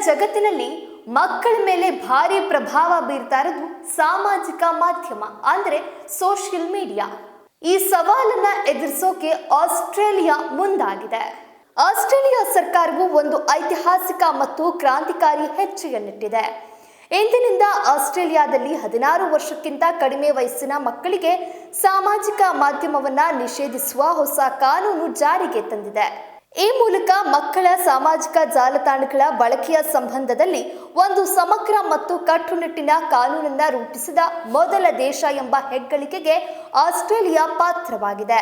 ಜಗತ್ತಿನಲ್ಲಿ ಮಕ್ಕಳ ಮೇಲೆ ಭಾರಿ ಪ್ರಭಾವ ಬೀರ್ತಾ ಇರೋದು ಸಾಮಾಜಿಕ ಮಾಧ್ಯಮ ಅಂದ್ರೆ ಸೋಷಿಯಲ್ ಮೀಡಿಯಾ. ಈ ಸವಾಲನ್ನ ಎದುರಿಸೋಕೆ ಆಸ್ಟ್ರೇಲಿಯಾ ಮುಂದಾಗಿದೆ. ಆಸ್ಟ್ರೇಲಿಯಾ ಸರ್ಕಾರವು ಒಂದು ಐತಿಹಾಸಿಕ ಮತ್ತು ಕ್ರಾಂತಿಕಾರಿ ಹೆಜ್ಜೆಯನ್ನಿಟ್ಟಿದೆ. ಇಂದಿನಿಂದ ಆಸ್ಟ್ರೇಲಿಯಾದಲ್ಲಿ 16 ವರ್ಷಕ್ಕಿಂತ ಕಡಿಮೆ ವಯಸ್ಸಿನ ಮಕ್ಕಳಿಗೆ ಸಾಮಾಜಿಕ ಮಾಧ್ಯಮವನ್ನ ನಿಷೇಧಿಸುವ ಹೊಸ ಕಾನೂನು ಜಾರಿಗೆ ತಂದಿದೆ. ಈ ಮೂಲಕ ಮಕ್ಕಳ ಸಾಮಾಜಿಕ ಜಾಲತಾಣಗಳ ಬಳಕೆಯ ಸಂಬಂಧದಲ್ಲಿ ಒಂದು ಸಮಗ್ರ ಮತ್ತು ಕಟ್ಟುನಿಟ್ಟಿನ ಕಾನೂನನ್ನ ರೂಪಿಸಿದ ಮೊದಲ ದೇಶ ಎಂಬ ಹೆಗ್ಗಳಿಕೆಗೆ ಆಸ್ಟ್ರೇಲಿಯಾ ಪಾತ್ರವಾಗಿದೆ.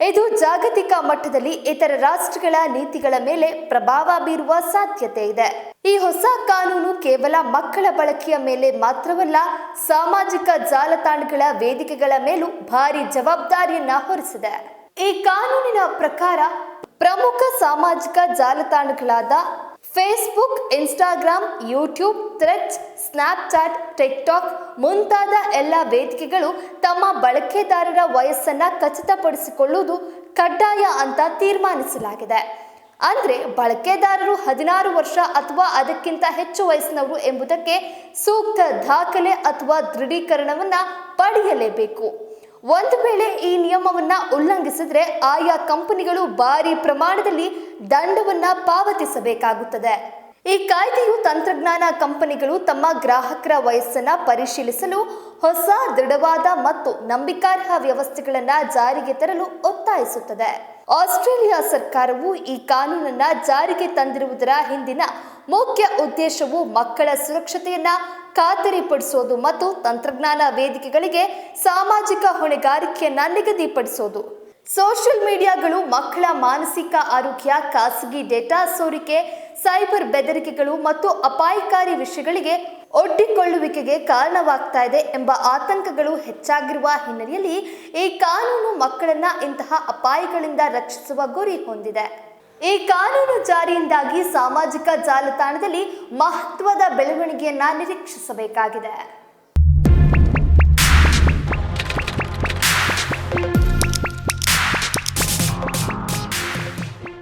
ಇದು ಜಾಗತಿಕ ಮಟ್ಟದಲ್ಲಿ ಇತರ ರಾಷ್ಟ್ರಗಳ ನೀತಿಗಳ ಮೇಲೆ ಪ್ರಭಾವ ಬೀರುವ ಸಾಧ್ಯತೆ ಇದೆ. ಈ ಹೊಸ ಕಾನೂನು ಕೇವಲ ಮಕ್ಕಳ ಬಳಕೆಯ ಮೇಲೆ ಮಾತ್ರವಲ್ಲ, ಸಾಮಾಜಿಕ ಜಾಲತಾಣಗಳ ವೇದಿಕೆಗಳ ಮೇಲೂ ಭಾರಿ ಜವಾಬ್ದಾರಿಯನ್ನ ಹೊರಿಸಿದೆ. ಈ ಕಾನೂನಿನ ಪ್ರಕಾರ ಪ್ರಮುಖ ಸಾಮಾಜಿಕ ಜಾಲತಾಣಗಳಾದ Facebook, Instagram, YouTube, Threads, Snapchat, TikTok ಮುಂತಾದ ಎಲ್ಲ ವೇದಿಕೆಗಳು ತಮ್ಮ ಬಳಕೆದಾರರ ವಯಸ್ಸನ್ನ ಖಚಿತಪಡಿಸಿಕೊಳ್ಳುವುದು ಕಡ್ಡಾಯ ಅಂತ ತೀರ್ಮಾನಿಸಲಾಗಿದೆ. ಅಂದ್ರೆ ಬಳಕೆದಾರರು 16 ವರ್ಷ ಅಥವಾ ಅದಕ್ಕಿಂತ ಹೆಚ್ಚು ವಯಸ್ಸಿನವರು ಎಂಬುದಕ್ಕೆ ಸೂಕ್ತ ದಾಖಲೆ ಅಥವಾ ದೃಢೀಕರಣವನ್ನ ಪಡೆಯಲೇಬೇಕು. ಒಂದು ವೇಳೆ ಈ ನಿಯಮವನ್ನ ಉಲ್ಲಂಘಿಸಿದ್ರೆ ಆಯಾ ಕಂಪನಿಗಳು ಭಾರಿ ಪ್ರಮಾಣದಲ್ಲಿ ದಂಡವನ್ನ ಪಾವತಿಸಬೇಕಾಗುತ್ತದೆ. ಈ ಕಾಯ್ದೆಯು ತಂತ್ರಜ್ಞಾನ ಕಂಪನಿಗಳು ತಮ್ಮ ಗ್ರಾಹಕರ ವಯಸ್ಸನ್ನ ಪರಿಶೀಲಿಸಲು ಹೊಸ ದೃಢವಾದ ಮತ್ತು ನಂಬಿಕಾರ್ಹ ವ್ಯವಸ್ಥೆಗಳನ್ನ ಜಾರಿಗೆ ತರಲು ಒತ್ತಾಯಿಸುತ್ತದೆ. ಆಸ್ಟ್ರೇಲಿಯಾ ಸರ್ಕಾರವು ಈ ಕಾನೂನನ್ನ ಜಾರಿಗೆ ತಂದಿರುವುದರ ಹಿಂದಿನ ಮುಖ್ಯ ಉದ್ದೇಶವು ಮಕ್ಕಳ ಸುರಕ್ಷತೆಯನ್ನ ಖಾತರಿಪಡಿಸೋದು ಮತ್ತು ತಂತ್ರಜ್ಞಾನ ವೇದಿಕೆಗಳಿಗೆ ಸಾಮಾಜಿಕ ಹೊಣೆಗಾರಿಕೆಯನ್ನ ನಿಗದಿಪಡಿಸೋದು. ಸೋಷಿಯಲ್ ಮೀಡಿಯಾಗಳು ಮಕ್ಕಳ ಮಾನಸಿಕ ಆರೋಗ್ಯ, ಖಾಸಗಿ ಡೇಟಾ ಸೋರಿಕೆ, ಸೈಬರ್ ಬೆದರಿಕೆಗಳು ಮತ್ತು ಅಪಾಯಕಾರಿ ವಿಷಯಗಳಿಗೆ ಒಡ್ಡಿಕೊಳ್ಳುವಿಕೆಗೆ ಕಾರಣವಾಗ್ತಾ ಇದೆ ಎಂಬ ಆತಂಕಗಳು ಹೆಚ್ಚಾಗಿರುವ ಹಿನ್ನೆಲೆಯಲ್ಲಿ ಈ ಕಾನೂನು ಮಕ್ಕಳನ್ನ ಇಂತಹ ಅಪಾಯಗಳಿಂದ ರಕ್ಷಿಸುವ ಗುರಿ ಹೊಂದಿದೆ. ಈ ಕಾನೂನು ಜಾರಿಯಿಂದಾಗಿ ಸಾಮಾಜಿಕ ಜಾಲತಾಣದಲ್ಲಿ ಮಹತ್ವದ ಬೆಳವಣಿಗೆಯನ್ನ ನಿರೀಕ್ಷಿಸಬೇಕಾಗಿದೆ.